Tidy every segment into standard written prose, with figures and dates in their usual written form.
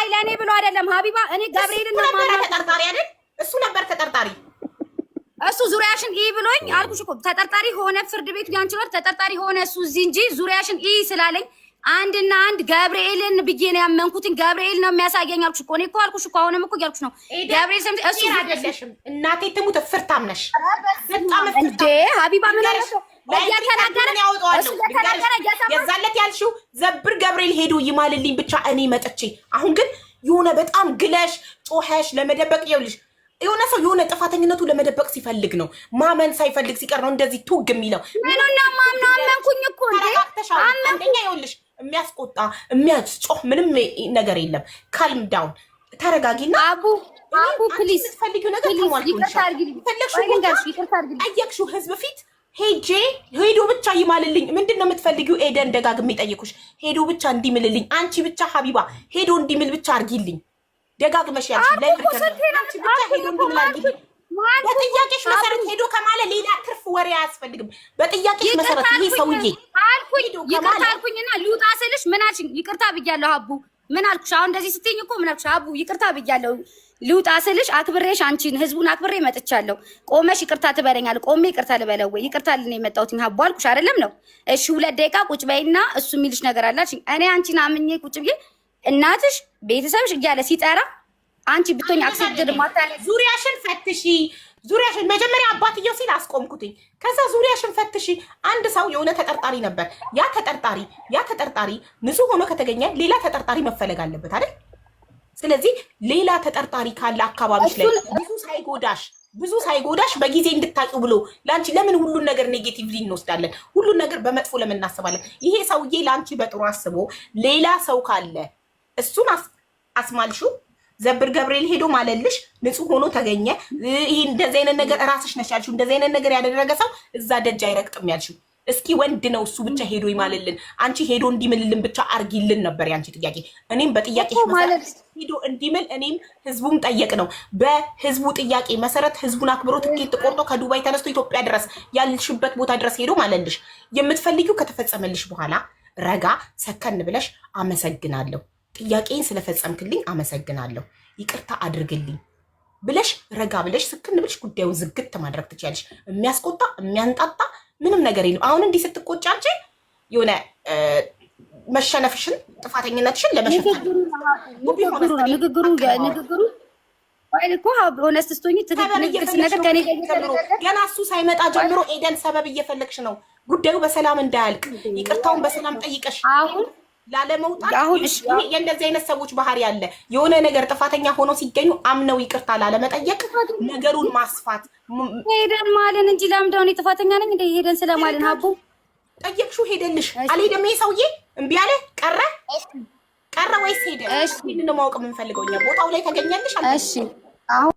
አይ ለኔ ብሎ አይደለም ሀቢባ እኔ ገብርኤልን ነው ማለት ተጠርጣሪ አይደል እሱ ነበር ተጠርጣሪ እሱ ዙሪያሽን ኢ ብሎኝ አልኩሽ እኮ ተጠርጣሪ ሆነ ፍርድ ቤት ያንቺ ወር ተጠርጣሪ ሆነ እሱ እዚህ እንጂ ዙሪያሽን ኢ ስላለኝ አንድና አንድ ገብርኤልን ብዬ ነው ያመንኩትን ገብርኤል ነው የሚያሳየኝ አልኩሽ እኮ እኔ እኮ አልኩሽ እኮ አሁንም እኮ ያልኩሽ ነው ገብርኤል ሰምት እሱ አይደለሽም እናቴ ትሙት ፍርታም ነሽ በጣም እንዴ ሀቢባ ምን አለሽ ለያተናገረ እሱ የዛለት ያልሽው ዘብር ገብርኤል ሄዶ ይማልልኝ ብቻ እኔ መጥቼ አሁን ግን የሆነ በጣም ግለሽ ጮኸሽ ለመደበቅ ይውልሽ የሆነ ሰው የሆነ ጥፋተኝነቱ ለመደበቅ ሲፈልግ ነው ማመን ሳይፈልግ ሲቀር ነው እንደዚህ ቱግ የሚለው ምንና ማምነው አመንኩኝ እኮ አንደኛ ይውልሽ የሚያስቆጣ የሚያስጮህ ምንም ነገር የለም ካልም ዳውን ተረጋጊና አቡ ፕሊዝ ፈልጊው ነገር ጠየቅሽው ህዝብ ፊት ሄዶ ብቻ ይማልልኝ ምንድነው የምትፈልጊው ኤደን ደጋግሜ ጠየኩሽ ሄዶ ብቻ እንዲምልልኝ አንቺ ብቻ ሀቢባ ሄዶ እንዲምል ብቻ አርጊልኝ ደጋግመሽ ያልሽ አንቺ ብቻ ሄዶ እንዲምል አርጊልኝ በጥያቄሽ መሰረት ሄዶ ከማለ ሌላ ትርፍ ወሬ አያስፈልግም በጥያቄሽ መሰረት ይሄ ሰውዬ ይቅርታ አልኩኝና ልውጣ ስልሽ ምን አልሽኝ ይቅርታ ብያለሁ አቡ ምን አልኩሽ አሁን እንደዚህ ስትይኝ እኮ ምን አልኩሽ አቡ ይቅርታ ብያለሁ ልውጣ ስልሽ አክብሬሽ አንቺን ህዝቡን አክብሬ መጥቻለሁ ቆመሽ ይቅርታ ትበለኛል ቆሜ ይቅርታ ልበለው ወይ ይቅርታ ልን የመጣሁትኝ ሀቡ አልኩሽ አይደለም ነው እሺ 2 ደቂቃ ቁጭ በይና እሱ የሚልሽ ነገር አላልሽኝ እኔ አንቺን አምኜ ቁጭ ብዬ እናትሽ ቤተሰብሽ እያለ ሲጠራ አንቺ ብቶኝ አክሰብድ ማታለ ዙሪያሽን ፈትሺ ዙሪያሽን መጀመሪያ አባትየው ሲል አስቆምኩትኝ ከዛ ዙሪያሽን ፈትሺ አንድ ሰው የሆነ ተጠርጣሪ ነበር ያ ተጠርጣሪ ንጹህ ሆኖ ከተገኘ ሌላ ተጠርጣሪ መፈለግ አለበት አይደል ስለዚህ ሌላ ተጠርጣሪ ካለ አካባቢሽ ላይ ብዙ ሳይጎዳሽ በጊዜ እንድታቂው ብሎ ላንቺ ለምን ሁሉን ነገር ኔጌቲቭሊ እንወስዳለን ሁሉን ነገር በመጥፎ ለምን እናስባለን ይሄ ሰውዬ ላንቺ በጥሩ አስቦ ሌላ ሰው ካለ እሱን አስማልሹ ዘብር ገብርኤል ሄዶ ማለልሽ ንጹህ ሆኖ ተገኘ ይሄ እንደዚህ አይነት ነገር ራስሽ ነሽ ያልሽው እንደዚህ አይነት ነገር ያደረገ ሰው እዛ ደጅ አይረግጥም ያልሽው እስኪ ወንድ ነው እሱ ብቻ ሄዶ ይማልልን አንቺ ሄዶ እንዲምልልን ብቻ አርጊልን ነበር ያንቺ ጥያቄ እኔም በጥያቄሽ መሰረት ሄዶ እንዲምል እኔም ህዝቡም ጠየቅ ነው በህዝቡ ጥያቄ መሰረት ህዝቡን አክብሮ ትኬት ቆርጦ ከዱባይ ተነስቶ ኢትዮጵያ ድረስ ያልሽበት ቦታ ድረስ ሄዶ ማለልሽ የምትፈልጊው ከተፈጸመልሽ በኋላ ረጋ ሰከን ብለሽ አመሰግናለሁ ጥያቄን ስለፈጸምክልኝ አመሰግናለሁ ይቅርታ አድርግልኝ ብለሽ ረጋ ብለሽ ስክን ብለሽ ጉዳዩን ዝግት ማድረግ ትችያለሽ የሚያስቆጣ የሚያንጣጣ ምንም ነገር የለም አሁን እንዲህ ስትቆጪ አንቺ የሆነ መሸነፍሽን ጥፋተኝነትሽን ለመሸፈን ንግግሩ ወይ እኮ ሆነስት ስቶኝ ትክክል ነገር ከኔ ገና እሱ ሳይመጣ ጀምሮ ኤደን ሰበብ እየፈለግሽ ነው ጉዳዩ በሰላም እንዳያልቅ ይቅርታውን በሰላም ጠይቀሽ አሁን ላለመውጣት የእንደዚህ አይነት ሰዎች ባህሪ ያለ የሆነ ነገር ጥፋተኛ ሆኖ ሲገኙ አምነው ይቅርታ ላለመጠየቅ ነገሩን ማስፋት ሄደን ማለን እንጂ ለምደውን ጥፋተኛ ነኝ እንደ ሄደን ስለማለን ሀቡ ጠየቅሹ ሄደልሽ አልሄደም ይሄ ሰውዬ እምቢ አለ ቀረ ወይስ ሄደ ይሄን ነው ማወቅ የምንፈልገው እኛ ቦታው ላይ ተገኘልሽ እሺ አሁን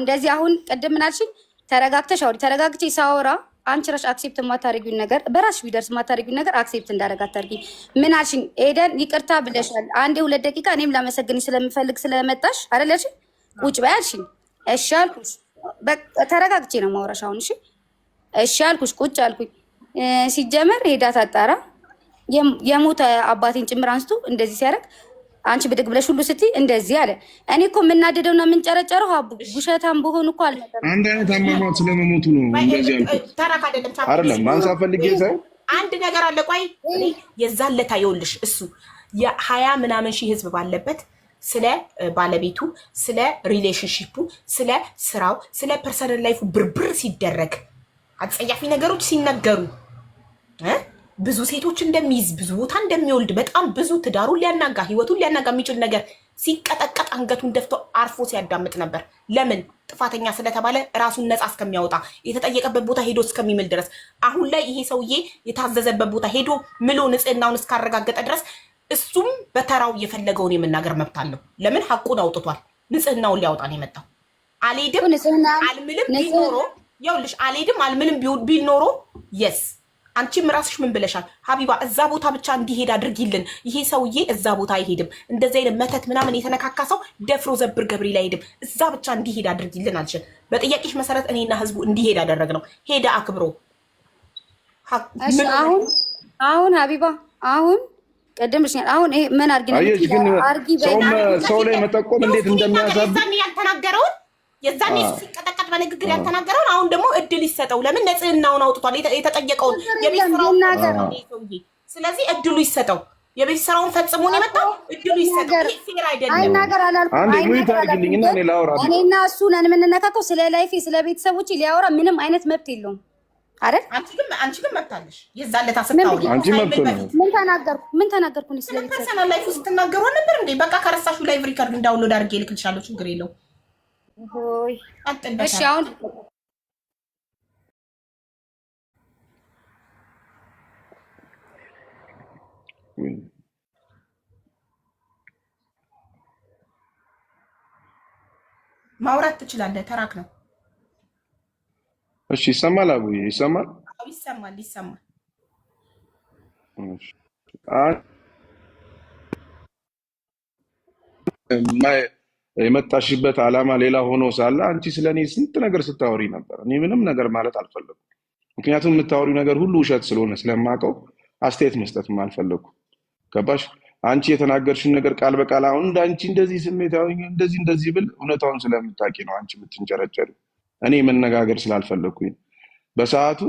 እንደዚህ አሁን ቅድም ምን አልሽኝ ተረጋግተሽ አውሪ ተረጋግቼ ሳወራ አንቺ ራሽ አክሴፕት የማታደርጊውን ነገር በራስሽ ቢደርስ የማታደርጊውን ነገር አክሴፕት እንዳደረጋት ታርጊ ምን አልሽኝ ኤደን ይቅርታ ብለሻል አንዴ 2 ደቂቃ እኔም ላመሰግንሽ ስለምፈልግ ስለመጣሽ አይደለሽ ቁጭ በይ አልሽኝ እሺ አልኩሽ ተረጋግቼ ነው ማውራሽ አሁን እሺ አልኩሽ ቁጭ አልኩኝ ሲጀመር ሄዳ ታጣራ የሞተ አባቴን ጭምር አንስቶ እንደዚህ ሲያደርግ አንቺ ብድግ ብለሽ ሁሉ ስትይ እንደዚህ አለ እኔ እኮ የምናደደውና የምንጨረጨረው ሀቡ ጉሸታም በሆኑ እኮ አልነበረም አንድ አይነት አሟሟት ስለመሞቱ ነው እንደዚህ ያልኩት ተራካ አይደለም ማንሳት ፈልጌ ሳይሆን አንድ ነገር አለ ቆይ የዛለታ ይኸውልሽ እሱ የ20 ምናምን ሺህ ህዝብ ባለበት ስለ ባለቤቱ ስለ ሪሌሽንሺፑ ስለ ስራው ስለ ፐርሰናል ላይፉ ብርብር ሲደረግ አጸያፊ ነገሮች ሲነገሩ ብዙ ሴቶች እንደሚይዝ ብዙ ቦታ እንደሚወልድ በጣም ብዙ ትዳሩን ሊያናጋ ህይወቱን ሊያናጋ የሚችል ነገር ሲቀጠቀጥ አንገቱን ደፍቶ አርፎ ሲያዳምጥ ነበር ለምን ጥፋተኛ ስለተባለ ራሱን ነፃ እስከሚያወጣ የተጠየቀበት ቦታ ሄዶ እስከሚምል ድረስ አሁን ላይ ይሄ ሰውዬ የታዘዘበት ቦታ ሄዶ ምሎ ንጽህናውን እስካረጋገጠ ድረስ እሱም በተራው የፈለገውን የመናገር መብት አለው ለምን ሐቁን አውጥቷል ንጽህናውን ሊያወጣ ነው የመጣው አልሄድም አልምልም ቢኖሮ ይኸውልሽ አልሄድም አልምልም ቢኖሮ የስ አንቺም ራስሽ ምን ብለሻል ሀቢባ እዛ ቦታ ብቻ እንዲሄድ አድርጊልን ይሄ ሰውዬ እዛ ቦታ አይሄድም እንደዚህ አይነት መተት ምናምን የተነካካ ሰው ደፍሮ ዘብር ገብርኤል አይሄድም እዛ ብቻ እንዲሄድ አድርጊልን አልሽን በጥያቄሽ መሰረት እኔና ህዝቡ እንዲሄድ አደረግነው ሄደ አክብሮ እሺ አሁን ሀቢባ አሁን ቀደም ብለሽኛል። አሁን ይሄ ምን አርጊ ነው አርጊ ሰው ላይ መጠቆም እንዴት እንደሚያሳብ ያልተናገረውን የዛኔ ሲቀጠቀጥ በንግግር ያልተናገረውን አሁን ደግሞ እድል ይሰጠው። ለምን ንጽህናውን አውጥቷል የተጠየቀውን የቤት ስራውን ነው። ስለዚህ እድሉ ይሰጠው። የቤት ስራውን ፈጽሞ ነው የመጣው። እድሉ ይሰጠው። ፌር አይደለም። አይናገር አላልኩም። አንዴ ሙይት አድርግልኝና እኔ ላውራ። እኔና እሱ ነን የምንነካከው። ስለ ላይፌ ስለ ቤተሰቦቼ ሊያወራ ምንም አይነት መብት የለውም አይደል? አንቺ ግን መብታለሽ። የዛለታ ስታውሪ አንቺ መብት ነው። ምን ተናገርኩ? እኔ ስለ ቤተሰብ ፐርሰናል ላይፍ ስትናገሩ ነበር እንዴ? በቃ ከረሳሹ ላይቭ ሪከርድ ዳውንሎድ አድርጌ ልክልሻለሁ። ችግር የለው። ሆይ እሺ አሁን ማውራት ትችላለህ። ተራክ ነው። እሺ ይሰማል? አቡዬ ይሰማል? አዎ ይሰማል። የመጣሽበት ዓላማ ሌላ ሆኖ ሳለ አንቺ ስለኔ ስንት ነገር ስታወሪ ነበር። እኔ ምንም ነገር ማለት አልፈለኩም። ምክንያቱም የምታወሪ ነገር ሁሉ ውሸት ስለሆነ ስለማውቀው አስተያየት መስጠትም አልፈለኩም። ገባሽ? አንቺ የተናገርሽን ነገር ቃል በቃል አሁን እንዳንቺ እንደዚህ ስሜታዊ እንደዚህ ብል እውነታውን ስለምታውቂ ነው አንቺ የምትንጨረጨሪ። እኔ መነጋገር ስላልፈለኩኝ በሰዓቱ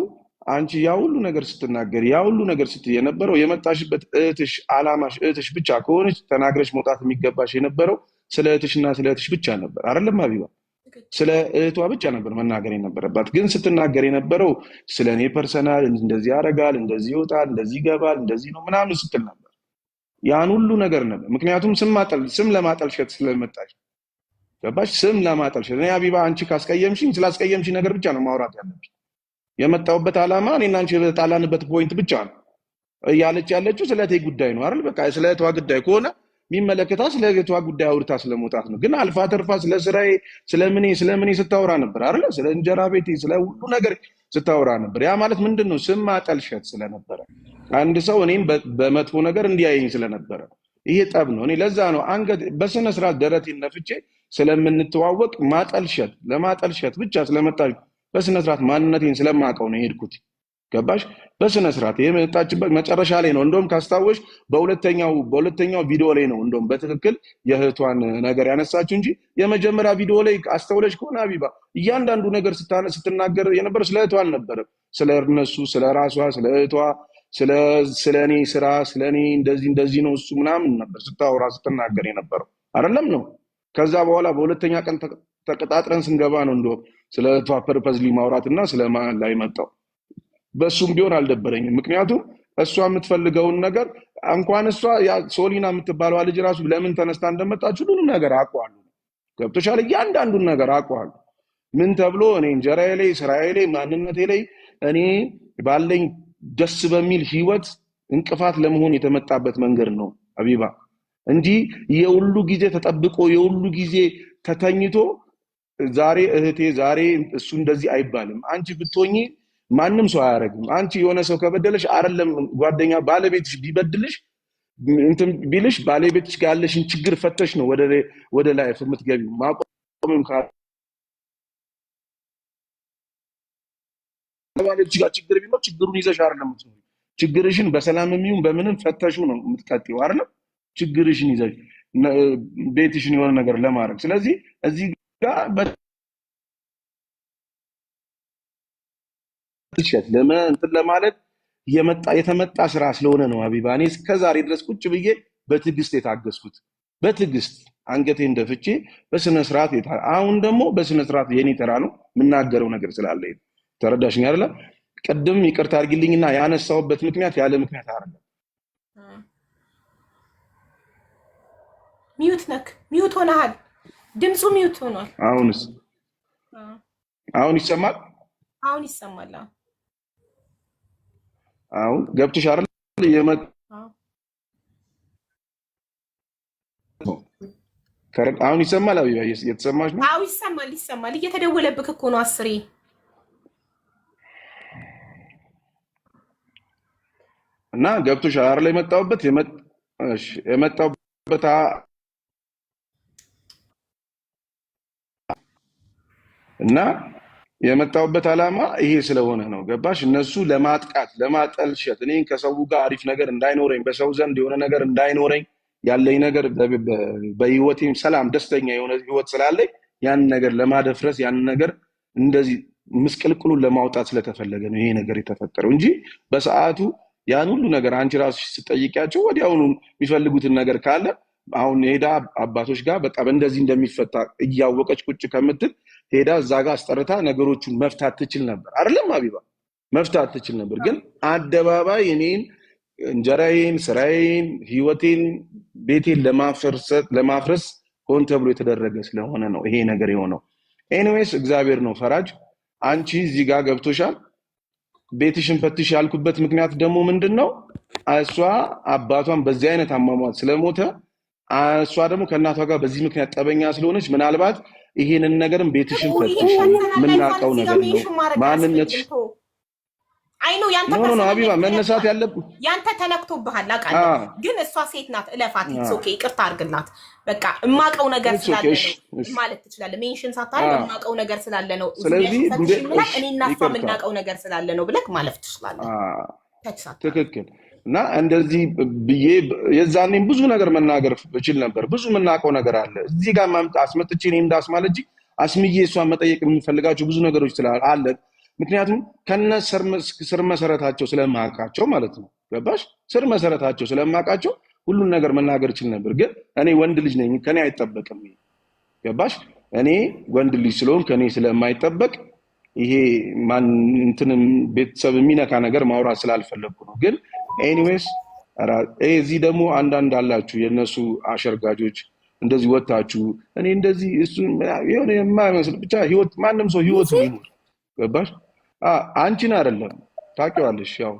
አንቺ ያ ሁሉ ነገር ስትናገር ያ ሁሉ ነገር ስትይ የነበረው የመጣሽበት እህትሽ ዓላማሽ እህትሽ ብቻ ከሆነች ተናግረሽ መውጣት የሚገባሽ የነበረው ስለ እህትሽና ስለ እህትሽ ብቻ ነበር። አይደለም ሀቢባ? ስለ እህቷ ብቻ ነበር መናገር የነበረባት። ግን ስትናገር የነበረው ስለ እኔ ፐርሰናል እንደዚህ ያደርጋል፣ እንደዚህ ይወጣል፣ እንደዚህ ይገባል፣ እንደዚህ ነው ምናምን ስትል ነበር። ያን ሁሉ ነገር ነበር። ምክንያቱም ስም ለማጠልሸት ስለመጣሽ ገባሽ? ስም ለማጠልሸት እኔ ሀቢባ አንቺ ካስቀየምሽኝ ስላስቀየምሽኝ ነገር ብቻ ነው ማውራት ያለብሽ። የመጣሁበት ዓላማ እኔና አንቺ የተጣላንበት ፖይንት ብቻ ነው። እያለች ያለችው ስለ እህቴ ጉዳይ ነው አይደል? በቃ ስለ እህቷ ጉዳይ ከሆነ የሚመለከታ ስለ እህቷ ጉዳይ አውርታ ስለመውጣት ነው። ግን አልፋ ተርፋ ስለ ስራዬ ስለምኔ ስታወራ ነበር አይደል? ስለ እንጀራ ቤቴ ስለ ሁሉ ነገር ስታወራ ነበር። ያ ማለት ምንድን ነው? ስም ማጠልሸት ስለነበረ አንድ ሰው እኔን በመጥፎ ነገር እንዲያየኝ ስለነበረ ይሄ ጠብ ነው። እኔ ለዛ ነው አንገት በስነ ስርዓት ደረቴን ነፍቼ ስለምንተዋወቅ ለማጠልሸት ብቻ ስለመጣች በስነ ስርዓት ማንነቴን ስለማውቀው ነው የሄድኩት። ገባሽ? በስነ ስርዓት የመጣችበት መጨረሻ ላይ ነው። እንደውም ካስታወሽ በሁለተኛው ቪዲዮ ላይ ነው እንደውም በትክክል የእህቷን ነገር ያነሳችው እንጂ የመጀመሪያ ቪዲዮ ላይ አስተውለሽ ከሆነ ሀቢባ እያንዳንዱ ነገር ስትናገር የነበረ ስለ እህቷ አልነበረም። ስለ እነሱ፣ ስለ ራሷ፣ ስለ እህቷ፣ ስለ እኔ ስራ፣ ስለ እኔ እንደዚህ ነው እሱ ምናምን ነበር ስታወራ ስትናገር የነበረው አይደለም ነው። ከዛ በኋላ በሁለተኛ ቀን ተቀጣጥረን ስንገባ ነው እንደውም ስለ እህቷ ፐርፐዝሊ ማውራትና ስለ ማን ላይ መጣው። በሱም ቢሆን አልደበረኝም። ምክንያቱም እሷ የምትፈልገውን ነገር እንኳን እሷ ሶሊና የምትባለው ልጅ ራሱ ለምን ተነስታ እንደመጣች ሁሉንም ነገር አውቀዋለሁ። ገብቶሻል? እያንዳንዱን ነገር አውቀዋለሁ። ምን ተብሎ እኔ እንጀራዬ ላይ ስራዬ ላይ ማንነቴ ላይ እኔ ባለኝ ደስ በሚል ህይወት እንቅፋት ለመሆን የተመጣበት መንገድ ነው ሀቢባ እንጂ የሁሉ ጊዜ ተጠብቆ የሁሉ ጊዜ ተተኝቶ ዛሬ እህቴ ዛሬ እሱ እንደዚህ አይባልም። አንቺ ብትሆኚ ማንም ሰው አያረግም። አንቺ የሆነ ሰው ከበደለሽ አይደለም ጓደኛ ባለቤትሽ ቢበድልሽ እንትን ቢልሽ ባለቤትሽ ጋር ያለሽን ችግር ፈተሽ ነው ወደ ላይፍ የምትገቢው። ማቆምም ባለቤትሽ ጋር ችግር ቢኖር ችግሩን ይዘሽ አይደለም የምትኖሪው። ችግርሽን በሰላም የሚሆን በምንም ፈተሹ ነው የምትቀጥይው አይደለም? ችግርሽን ይዘሽ ቤትሽን የሆነ ነገር ለማድረግ ስለዚህ እዚህ ጋር እንትን ለማለት የተመጣ ስራ ስለሆነ ነው ሀቢባ። እኔ እስከዛሬ ድረስ ቁጭ ብዬ በትዕግስት የታገስኩት በትዕግስት አንገቴን ደፍቼ በስነ ስርዓት አሁን ደግሞ በስነ ስርዓት የኔ ተራ ነው የምናገረው ነገር ስላለ ተረዳሽኝ አይደለ? ቅድም ይቅርታ አድርጊልኝና ያነሳውበት ምክንያት ያለ ምክንያት አይደለም። ሚዩት ሆነሃል። ድምፁ ሚዩት ሆኗል። አሁን ይሰማል? አሁን ይሰማል። አሁን ገብቶሽ አይደል? አሁን ይሰማል? አቢባ እየተሰማሽ ነው? አዎ ይሰማል። እየተደወለብክ እኮ ነው 10 እና ገብቶሽ አይደል? የመጣሁበት እና የመጣሁበት ዓላማ ይሄ ስለሆነ ነው። ገባሽ? እነሱ ለማጥቃት ለማጠልሸት፣ እኔን ከሰው ጋር አሪፍ ነገር እንዳይኖረኝ፣ በሰው ዘንድ የሆነ ነገር እንዳይኖረኝ፣ ያለኝ ነገር በህይወቴም ሰላም ደስተኛ የሆነ ህይወት ስላለኝ ያንን ነገር ለማደፍረስ፣ ያንን ነገር እንደዚህ ምስቅልቅሉን ለማውጣት ስለተፈለገ ነው ይሄ ነገር የተፈጠረው እንጂ በሰዓቱ ያን ሁሉ ነገር አንቺ ራስሽ ስጠይቂያቸው ወዲያውኑ የሚፈልጉትን ነገር ካለ አሁን ሄዳ አባቶች ጋር በቃ እንደዚህ እንደሚፈታ እያወቀች ቁጭ ከምትል ሄዳ እዛ ጋር አስጠርታ ነገሮቹን መፍታት ትችል ነበር። አይደለም ሀቢባ? መፍታት ትችል ነበር። ግን አደባባይ እኔን እንጀራዬን፣ ስራዬን፣ ህይወቴን፣ ቤቴን ለማፍረስ ሆን ተብሎ የተደረገ ስለሆነ ነው ይሄ ነገር የሆነው። ኤኒዌይስ እግዚአብሔር ነው ፈራጅ። አንቺ እዚህ ጋር ገብቶሻል። ቤትሽን ፈትሽ ያልኩበት ምክንያት ደግሞ ምንድነው? እሷ አባቷን በዚህ አይነት አሟሟት ስለሞተ እሷ ደግሞ ከእናቷ ጋር በዚህ ምክንያት ጠበኛ ስለሆነች ምናልባት ይሄንን ነገርም ቤትሽን ፈትሽ የምናውቀው ነገር ነው ማንነትሽ አይኑ ያንተ ነው ሀቢባ መነሳት ያለብህ ያንተ ተነክቶብሃል አውቃለሁ። ግን እሷ ሴት ናት፣ እለፋት። ኦኬ ይቅርታ አድርግላት። በቃ እማቀው ነገር ስላለ ነው ማለት ትችላለህ። ሜንሽን ሳታደርግ እማቀው ነገር ስላለ ነው። ስለዚህ እኔና እሷ የምናውቀው ነገር ስላለ ነው ብለህ ማለፍ ትችላለህ። ትክክል። እና እንደዚህ ብዬ የዛኔም ብዙ ነገር መናገር እችል ነበር። ብዙ የምናውቀው ነገር አለ። እዚህ ጋር አስመጥቼ እኔ እንዳስማል እንጂ አስምዬ እሷን መጠየቅ የምንፈልጋቸው ብዙ ነገሮች አለ። ምክንያቱም ከነ ስር መሰረታቸው ስለማውቃቸው ማለት ነው። ገባሽ? ስር መሰረታቸው ስለማውቃቸው ሁሉን ነገር መናገር እችል ነበር። ግን እኔ ወንድ ልጅ ነኝ፣ ከኔ አይጠበቅም። ገባሽ? እኔ ወንድ ልጅ ስለሆን ከኔ ስለማይጠበቅ ይሄ ማን እንትንም ቤተሰብ የሚነካ ነገር ማውራት ስላልፈለኩ ነው። ግን ኤኒዌይስ እዚህ ደግሞ አንዳንድ አላችሁ የነሱ አሸርጋጆች እንደዚህ ወጣችሁ እኔ እንደዚህ እሱ የሆነ የማይመስል ብቻ ህይወት ማንም ሰው ህይወት ይኖር። ገባሽ? አንቺን አይደለም ታውቂዋለሽ። ያው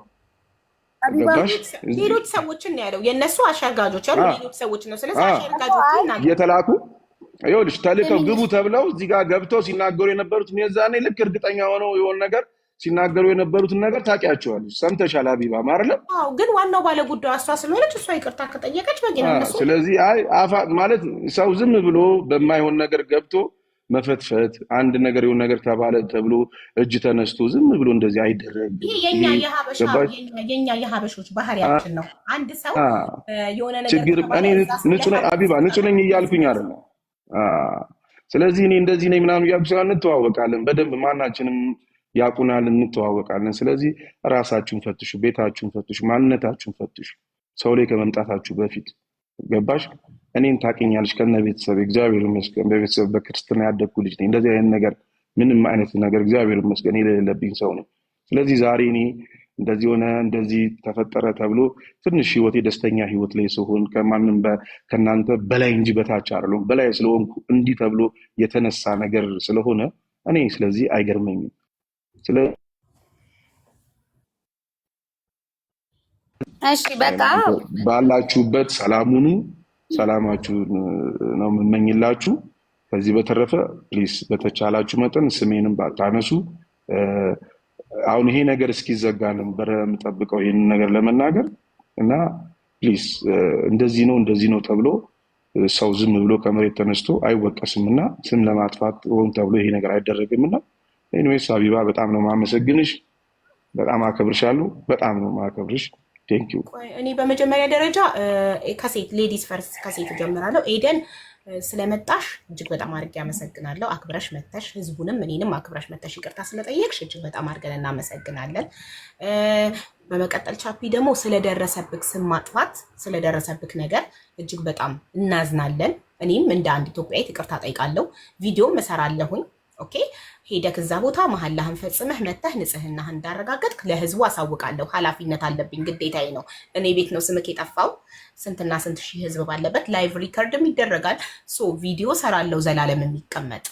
ገባሽ? ሌሎች ሰዎችን ነው ያለው። የነሱ አሸርጋጆች አሉ፣ ሌሎች ሰዎች ነው። ስለዚህ አሸርጋጆችን የተላኩ ይኸውልሽ ተልከው ግቡ ተብለው እዚህ ጋር ገብተው ሲናገሩ የነበሩት የዛኔ ልክ እርግጠኛ ሆነው የሆነ ነገር ሲናገሩ የነበሩትን ነገር ታውቂያቸዋለሽ። ሰምተሻል ሀቢባ አይደለም? አዎ። ግን ዋናው ባለ ጉዳዩ እሷ ስለሆነች እሷ ይቅርታ ከጠየቀች በቂ ነው። እነሱ ስለዚህ ማለት ሰው ዝም ብሎ በማይሆን ነገር ገብቶ መፈትፈት አንድ ነገር የሆነ ነገር ተባለ ተብሎ እጅ ተነስቶ ዝም ብሎ እንደዚህ አይደረግም። ይሄ የኛ የሀበሾች ባህሪያችን ነው። አንድ ሰው የሆነ ነገር ችግር እኔ ንጹህ ነኝ ሀቢባ ንጹህ ነኝ እያልኩኝ አይደለም። ስለዚህ እኔ እንደዚህ ነኝ ምናምን እያልኩ ስላ እንተዋወቃለን በደንብ ማናችንም ያቁናል፣ እንተዋወቃለን። ስለዚህ ራሳችሁን ፈትሹ፣ ቤታችሁን ፈትሹ፣ ማንነታችሁን ፈትሹ ሰው ላይ ከመምጣታችሁ በፊት። ገባሽ? እኔን ታውቂኛለሽ ከነ ቤተሰብ እግዚአብሔር ይመስገን በቤተሰብ በክርስትና ያደግኩ ልጅ ነኝ። እንደዚህ አይነት ነገር ምንም አይነት ነገር እግዚአብሔር ይመስገን የሌለብኝ ሰው ነኝ። ስለዚህ ዛሬ እኔ እንደዚህ ሆነ እንደዚህ ተፈጠረ ተብሎ ትንሽ ህይወቴ ደስተኛ ህይወት ላይ ስሆን ከማንም ከእናንተ በላይ እንጂ በታች አይደለም። በላይ ስለሆንኩ እንዲህ ተብሎ የተነሳ ነገር ስለሆነ እኔ ስለዚህ አይገርመኝም። እሺ በቃ ባላችሁበት ሰላሙኑ ሰላማችሁን ነው የምመኝላችሁ። ከዚህ በተረፈ ፕሊስ በተቻላችሁ መጠን ስሜንም ባታነሱ። አሁን ይሄ ነገር እስኪዘጋ ነበር የምጠብቀው ይሄን ነገር ለመናገር እና ፕሊስ እንደዚህ ነው ተብሎ ሰው ዝም ብሎ ከመሬት ተነስቶ አይወቀስምና ስም ለማጥፋት ሆን ተብሎ ይሄ ነገር አይደረግምና ኤኒዌይስ ሀቢባ በጣም ነው ማመሰግንሽ። በጣም አከብርሻለሁ። በጣም ነው ማከብርሽ። ቴንክ ዩ። እኔ በመጀመሪያ ደረጃ ከሴት ሌዲስ ፈርስት ከሴት ጀምራለሁ። ኤደን ስለመጣሽ እጅግ በጣም አድርጌ አመሰግናለሁ። አክብረሽ መተሽ ህዝቡንም እኔንም አክብረሽ መተሽ ይቅርታ ስለጠየቅሽ እጅግ በጣም አድርገን እናመሰግናለን። በመቀጠል ቻፒ ደግሞ ስለደረሰብክ ስም ማጥፋት ስለደረሰብክ ነገር እጅግ በጣም እናዝናለን። እኔም እንደ አንድ ኢትዮጵያዊት ይቅርታ ጠይቃለሁ። ቪዲዮም እሰራለሁኝ። ኦኬ ሄደክ እዛ ቦታ መሐላህን ፈጽመህ መተህ ንጽህናህን እንዳረጋገጥክ ለህዝቡ አሳውቃለሁ። ኃላፊነት አለብኝ፣ ግዴታዬ ነው። እኔ ቤት ነው ስምክ የጠፋው። ስንትና ስንት ሺህ ህዝብ ባለበት ላይቭ ሪከርድም ይደረጋል። ሶ ቪዲዮ ሰራለሁ ዘላለም የሚቀመጥ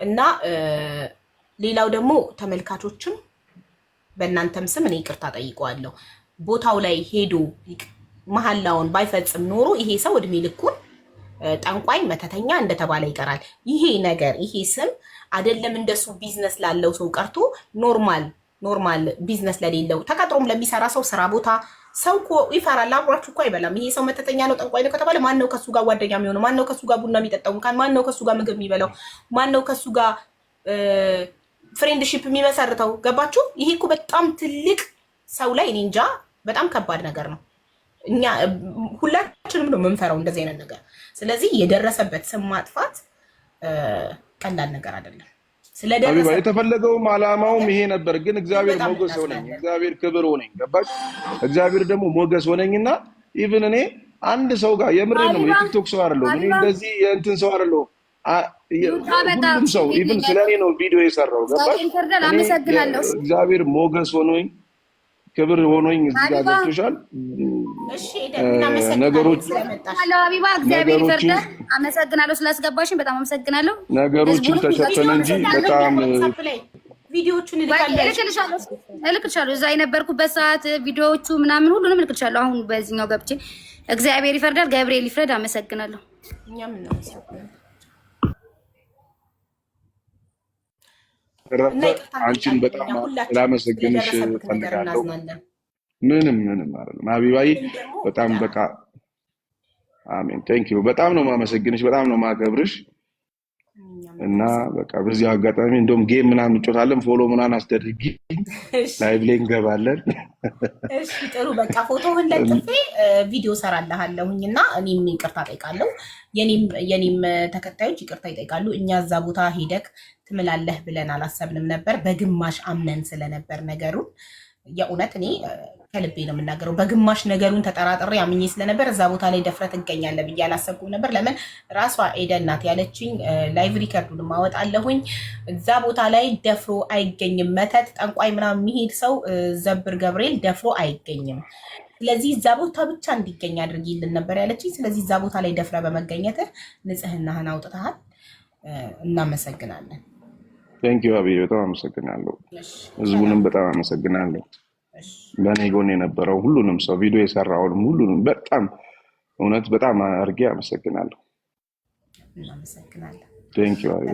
እና ሌላው ደግሞ ተመልካቾችም በእናንተም ስም እኔ ይቅርታ ጠይቀዋለሁ። ቦታው ላይ ሄዶ መሐላውን ባይፈጽም ኖሮ ይሄ ሰው እድሜ ልኩን ጠንቋይ መተተኛ እንደተባለ ይቀራል። ይሄ ነገር ይሄ ስም አይደለም እንደሱ ቢዝነስ ላለው ሰው ቀርቶ ኖርማል ቢዝነስ ለሌለው ተቀጥሮም ለሚሰራ ሰው ስራ ቦታ ሰው እኮ ይፈራል። አብሯችሁ እኮ አይበላም። ይሄ ሰው መተተኛ ነው ጠንቋይ ነው ከተባለ ማን ነው ከሱ ጋር ጓደኛ የሚሆነው? ማን ነው ከሱ ጋር ቡና የሚጠጣው? ማን ነው ከሱ ጋር ምግብ የሚበላው? ማን ነው ከሱ ጋር ፍሬንድሺፕ የሚመሰርተው። ገባችሁ? ይሄ እኮ በጣም ትልቅ ሰው ላይ እኔ እንጃ በጣም ከባድ ነገር ነው። እኛ ሁላችንም ነው የምንፈራው እንደዚህ አይነት ነገር። ስለዚህ የደረሰበት ስም ማጥፋት ቀላል ነገር አይደለም። ስለደረሰ የተፈለገውም አላማውም ይሄ ነበር። ግን እግዚአብሔር ሞገስ ሆነኝ፣ እግዚአብሔር ክብር ሆነኝ። ገባች? እግዚአብሔር ደግሞ ሞገስ ሆነኝና ኢቭን እኔ አንድ ሰው ጋር የምሬ ነው የቲክቶክ ሰው አይደለሁም እኔ እንደዚህ የእንትን ሰው አይደለሁም። ሁሉም ሰው ኢቭን ስለኔ ነው ቪዲዮ የሰራው። ገባች? እግዚአብሔር ሞገስ ሆኖኝ ክብር ሆኖኝ እዚህ ጋር ገብቶሻል። እሺ ነገሮች ሀቢባ እግዚአብሔር ይፈርዳል። አመሰግናለሁ ስላስገባሽኝ በጣም አመሰግናለሁ። ነገሮችን ተሸፈነ እንጂ በጣም ቪዲዮዎቹን እልክልሻለሁ። እዛ የነበርኩበት ሰዓት ቪዲዮዎቹ ምናምን ሁሉንም እልክልሻለሁ። አሁን በዚህኛው ገብቼ እግዚአብሔር ይፈርዳል። ገብርኤል ይፍረድ። አመሰግናለሁ። እኛም እናመሰግናለን። አንቺን በጣም ላመሰግንሽ ፈልጋለሁ። ምንም አይደለም ሀቢባዬ፣ በጣም በቃ አሜን። ቴንኪዩ። በጣም ነው ማመሰግንሽ፣ በጣም ነው ማከብርሽ። እና በቃ በዚህ አጋጣሚ እንደውም ጌም ምናምን እንጮታለን፣ ፎሎ ምናምን አስደርጊ፣ ላይቭ ላይ እንገባለን። እሺ ጥሩ። በቃ ፎቶህን ለጥፌ ቪዲዮ ሰራልሃለሁኝ እና እኔም ይቅርታ ጠይቃለሁ። የኔም ተከታዮች ይቅርታ ይጠይቃሉ። እኛ እዛ ቦታ ሄደክ ትምላለህ ብለን አላሰብንም ነበር። በግማሽ አምነን ስለነበር ነገሩን የእውነት እኔ ከልቤ ነው የምናገረው። በግማሽ ነገሩን ተጠራጥሬ አምኜ ስለነበር እዛ ቦታ ላይ ደፍረት ትገኛለህ ብዬ አላሰብኩም ነበር። ለምን ራሷ ኤደን ናት ያለችኝ። ላይቭ ሪከርዱን ማወጣለሁኝ። እዛ ቦታ ላይ ደፍሮ አይገኝም። መተት ጠንቋይ ምናምን የሚሄድ ሰው ዘብር ገብርኤል ደፍሮ አይገኝም። ስለዚህ እዛ ቦታ ብቻ እንዲገኝ አድርጊልን ነበር ያለችኝ። ስለዚህ እዛ ቦታ ላይ ደፍረ በመገኘትህ ንጽህናህን አውጥተሃል። እናመሰግናለን። ቴንኪዩ አብዬ፣ በጣም አመሰግናለሁ። ህዝቡንም በጣም አመሰግናለሁ። በእኔ ጎን የነበረው ሁሉንም ሰው ቪዲዮ የሰራውንም ሁሉንም በጣም እውነት በጣም አድርጌ አመሰግናለሁ። እናመሰግናለን። ቴንኪዩ አብዬ።